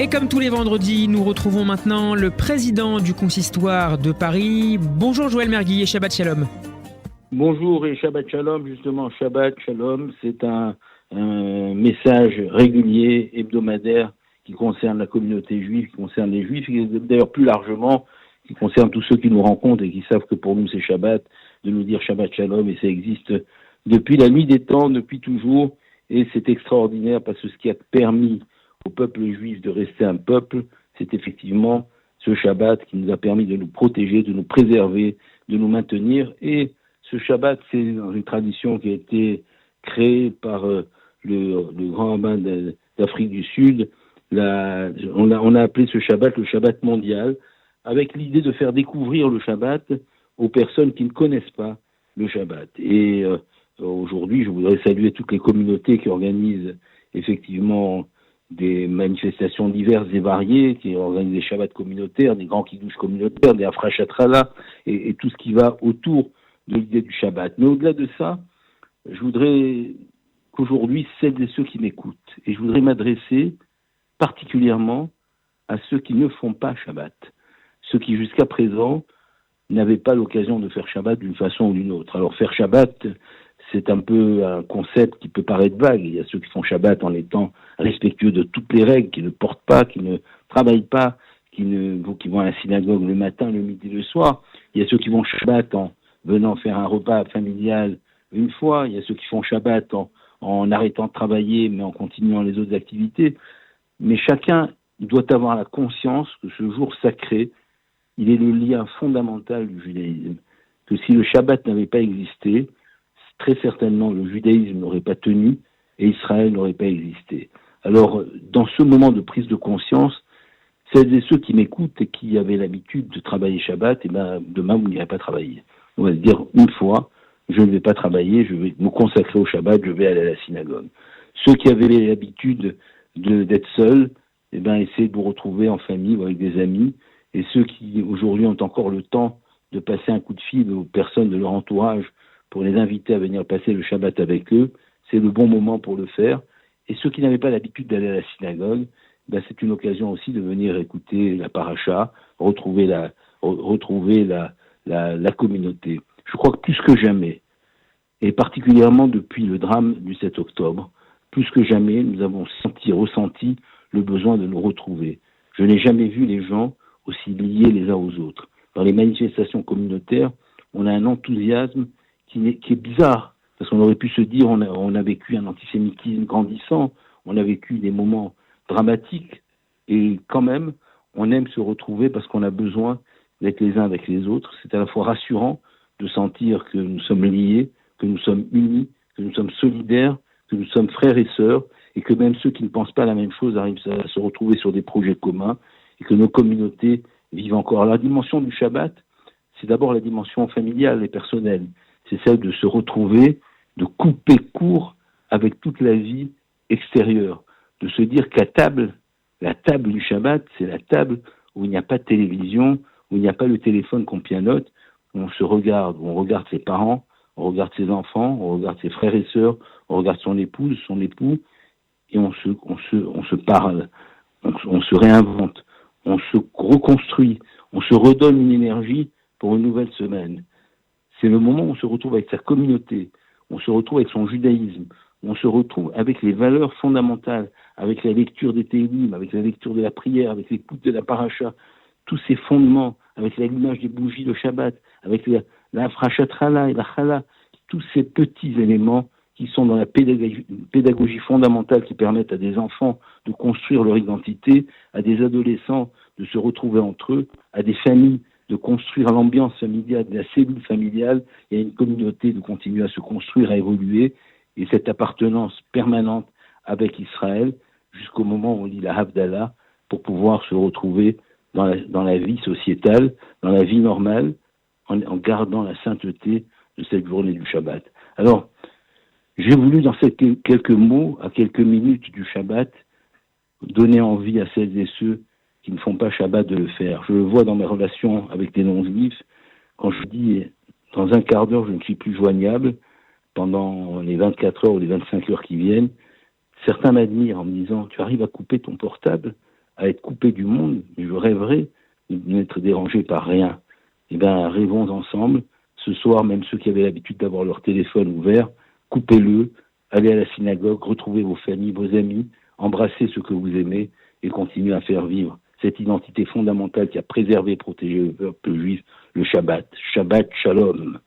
Et comme tous les vendredis, nous retrouvons maintenant le président du consistoire de Paris. Bonjour Joël Mergui et Shabbat Shalom. Bonjour et Shabbat Shalom. Justement, Shabbat Shalom, c'est un message régulier, hebdomadaire, qui concerne la communauté juive, qui concerne les juifs, et d'ailleurs plus largement, qui concerne tous ceux qui nous rencontrent et qui savent que pour nous c'est Shabbat, de nous dire Shabbat Shalom, et ça existe depuis la nuit des temps, depuis toujours, et c'est extraordinaire parce que ce qui a permis au peuple juif de rester un peuple, c'est effectivement ce Shabbat qui nous a permis de nous protéger, de nous préserver, de nous maintenir. Et ce Shabbat, c'est une tradition qui a été créée par le grand rabbin d'Afrique du Sud. On a appelé ce Shabbat le Shabbat mondial, avec l'idée de faire découvrir le Shabbat aux personnes qui ne connaissent pas le Shabbat. Et aujourd'hui, je voudrais saluer toutes les communautés qui organisent effectivement des manifestations diverses et variées, qui organisent des Shabbats communautaires, des grands kiddouches communautaires, des Afrashatrala, et tout ce qui va autour de l'idée du Shabbat. Mais au-delà de ça, je voudrais qu'aujourd'hui, celles et ceux qui m'écoutent, et je voudrais m'adresser particulièrement à ceux qui ne font pas Shabbat, ceux qui jusqu'à présent n'avaient pas l'occasion de faire Shabbat d'une façon ou d'une autre. Alors faire Shabbat, c'est un peu un concept qui peut paraître vague. Il y a ceux qui font Shabbat en étant respectueux de toutes les règles, qui ne portent pas, qui ne travaillent pas, qui vont à la synagogue le matin, le midi, le soir. Il y a ceux qui vont Shabbat en venant faire un repas familial une fois. Il y a ceux qui font Shabbat en arrêtant de travailler, mais en continuant les autres activités. Mais chacun doit avoir la conscience que ce jour sacré, il est le lien fondamental du judaïsme. Que si le Shabbat n'avait pas existé, très certainement le judaïsme n'aurait pas tenu et Israël n'aurait pas existé. Alors, dans ce moment de prise de conscience, celles et ceux qui m'écoutent et qui avaient l'habitude de travailler Shabbat, demain vous n'irez pas travailler. On va se dire une fois, je ne vais pas travailler, je vais me consacrer au Shabbat, je vais aller à la synagogue. Ceux qui avaient l'habitude d'être seuls, essayer de vous retrouver en famille ou avec des amis. Et ceux qui aujourd'hui ont encore le temps de passer un coup de fil aux personnes de leur entourage pour les inviter à venir passer le Shabbat avec eux, c'est le bon moment pour le faire. Et ceux qui n'avaient pas l'habitude d'aller à la synagogue, c'est une occasion aussi de venir écouter la paracha, retrouver la communauté. Je crois que plus que jamais, et particulièrement depuis le drame du 7 octobre, plus que jamais, nous avons ressenti le besoin de nous retrouver. Je n'ai jamais vu les gens aussi liés les uns aux autres. Dans les manifestations communautaires, on a un enthousiasme qui est bizarre, parce qu'on aurait pu se dire on a vécu un antisémitisme grandissant, on a vécu des moments dramatiques, et quand même, on aime se retrouver parce qu'on a besoin d'être les uns avec les autres. C'est à la fois rassurant de sentir que nous sommes liés, que nous sommes unis, que nous sommes solidaires, que nous sommes frères et sœurs, et que même ceux qui ne pensent pas la même chose arrivent à se retrouver sur des projets communs, et que nos communautés vivent encore. La dimension du Shabbat, c'est d'abord la dimension familiale et personnelle. C'est celle de se retrouver, de couper court avec toute la vie extérieure, de se dire qu'à table, la table du Shabbat, c'est la table où il n'y a pas de télévision, où il n'y a pas le téléphone qu'on pianote, où on se regarde, où on regarde ses parents, on regarde ses enfants, on regarde ses frères et sœurs, on regarde son épouse, son époux, et on se parle, on se réinvente, on se reconstruit, on se redonne une énergie pour une nouvelle semaine. C'est le moment où on se retrouve avec sa communauté, on se retrouve avec son judaïsme, on se retrouve avec les valeurs fondamentales, avec la lecture des Télim, avec la lecture de la prière, avec l'écoute de la paracha, tous ces fondements, avec l'allumage des bougies de Shabbat, avec la Afrashatrala et la Chala, tous ces petits éléments qui sont dans la pédagogie fondamentale qui permettent à des enfants de construire leur identité, à des adolescents de se retrouver entre eux, à des familles de construire l'ambiance familiale, la cellule familiale, et à une communauté de continuer à se construire, à évoluer, et cette appartenance permanente avec Israël, jusqu'au moment où on lit la Havdalah, pour pouvoir se retrouver dans la vie sociétale, dans la vie normale, en gardant la sainteté de cette journée du Shabbat. Alors, j'ai voulu, dans ces quelques mots, à quelques minutes du Shabbat, donner envie à celles et ceux qui ne font pas Shabbat de le faire. Je le vois dans mes relations avec des non-juifs, quand je dis dans un quart d'heure je ne suis plus joignable, pendant les 24 heures ou les 25 heures qui viennent, certains m'admirent en me disant tu arrives à couper ton portable à être coupé du monde, je rêverais de n'être dérangé par rien. Eh bien, rêvons ensemble. Ce soir, même ceux qui avaient l'habitude d'avoir leur téléphone ouvert, coupez-le, allez à la synagogue, retrouvez vos familles, vos amis, embrassez ceux que vous aimez et continuez à faire vivre cette identité fondamentale qui a préservé et protégé le peuple juif, le Shabbat. Shabbat Shalom.